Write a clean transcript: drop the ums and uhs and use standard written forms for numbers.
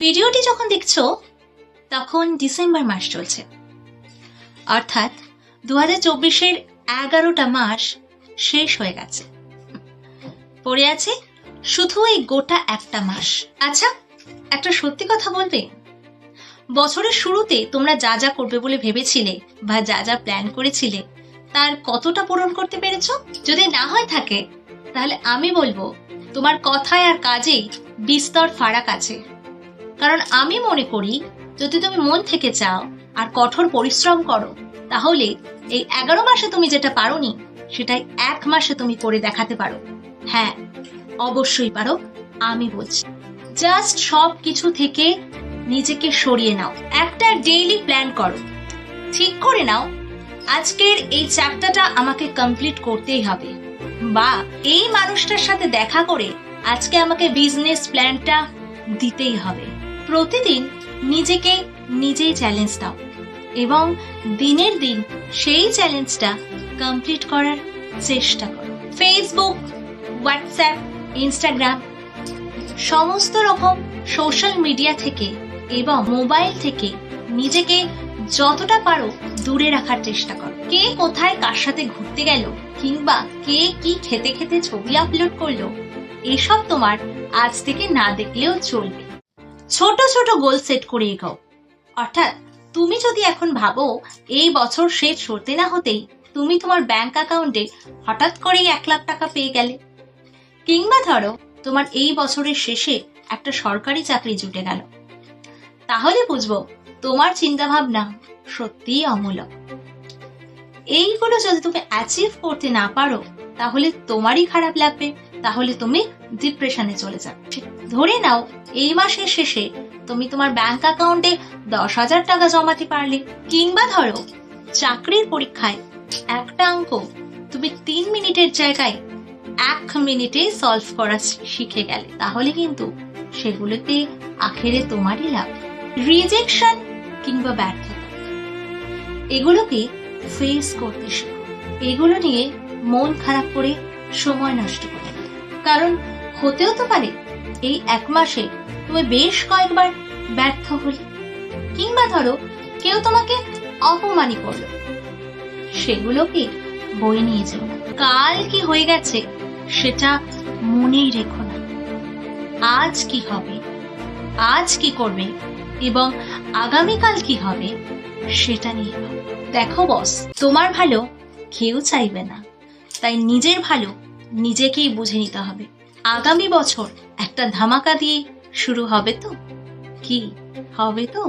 ভিডিওটি যখন দেখছো তখন ডিসেম্বর মাস চলছে, অর্থাৎ 2024-এর 11টা মাস শেষ হয়ে গেছে। পড়ে আছে শুধু এই গোটা একটা মাস। আচ্ছা, একটা সত্যি কথা বলবে, বছরের শুরুতে তোমরা যা যা করবে বলে ভেবেছিলে বা যা যা প্ল্যান করেছিলে তার কতটা পূরণ করতে পেরেছো? যদি না হয় থাকে তাহলে আমি বলবো তোমার কথায় আর কাজে বিস্তর ফারাক আছে। কারণ আমি মনে করি যদি তুমি মন থেকে চাও আর কঠোর পরিশ্রম করো তাহলে এই 11 মাসে তুমি যেটা পারোনি সেটাই 1 মাসে তুমি করে দেখাতে পারো। হ্যাঁ, অবশ্যই পারো, আমি বলছি। জাস্ট সব কিছু থেকে নিজেকে সরিয়ে নাও, একটা ডেইলি প্ল্যান করো, ঠিক করে নাও আজকের এই চ্যাপ্টারটা আমাকে কমপ্লিট করতেই হবে, বা এই মানুষটার সাথে দেখা করে আজকে আমাকে বিজনেস প্ল্যানটা দিতেই হবে। প্রতিদিন নিজেকে নিজেই চ্যালেঞ্জ দাও এবং দিনের দিন সেই চ্যালেঞ্জটা কমপ্লিট করার চেষ্টা করো। ফেসবুক, হোয়াটসঅ্যাপ, ইনস্টাগ্রাম সমস্ত রকম সোশ্যাল মিডিয়া থেকে এবং মোবাইল থেকে নিজেকে যতটা পারো দূরে রাখার চেষ্টা করো। কে কোথায় কার সাথে ঘুরতে গেল কিংবা কে কি খেতে খেতে ছবি আপলোড করলো এসব তোমার আজ থেকে না দেখলেও চলবে। ছোট ছোট গোল সেট করে এগোও। অর্থাৎ তুমি যদি এখন ভাবো এই বছর শেষ হতে না হতেই তুমি তোমার ব্যাংক অ্যাকাউন্টে হঠাৎ করেই 1 লাখ টাকা পেয়ে গেলে, কিংবা ধরো তোমার এই বছরের শেষে একটা সরকারি চাকরি জুটে গেল, তাহলে বুঝবো তোমার চিন্তা ভাবনা সত্যিই অমূলক। এইগুলো যদি তুমি অ্যাচিভ করতে না পারো তাহলে তোমারই খারাপ লাগবে, তাহলে তুমি ডিপ্রেশনে চলে যাবে। ধরে নাও এই মাসের শেষে তুমি তোমার ব্যাংক অ্যাকাউন্টে 10,000 টাকা জমাতে পারলে, কিংবা ধরো চাকরির পরীক্ষায় একটা অঙ্ক তুমি 3 মিনিটের জায়গায় 1 মিনিটে সলভ করা শিখে গেলে, তাহলে কিন্তু সেগুলোতে আখেরে তোমারই লাভ। রিজেকশন কিংবা ব্যর্থতা এগুলোকে ফেস করতে শেখো, এগুলো নিয়ে মন খারাপ করে সময় নষ্ট করে না। কারণ হতেও তো পারে এই 1 মাসে তুমি বেশ কয়েকবার ব্যর্থ হলে, কিংবা ধরো কেউ তোমাকে অপমানই করলো, সেগুলোকে বয়ে নিয়ে যেও না। কাল কি হয়ে গেছে সেটা মনেই রেখো না, আজ কি হবে, আজ কি করবে এবং আগামীকাল কি হবে সেটা নিয়ে ভাবো। দেখো বস, তোমার ভালো কেউ চাইবে না, তাই নিজের ভালো নিজেকেই বুঝে নিতে হবে। আগামী বছর একটা ধামাকা দিয়ে শুরু হবে তো, কি হবে তো?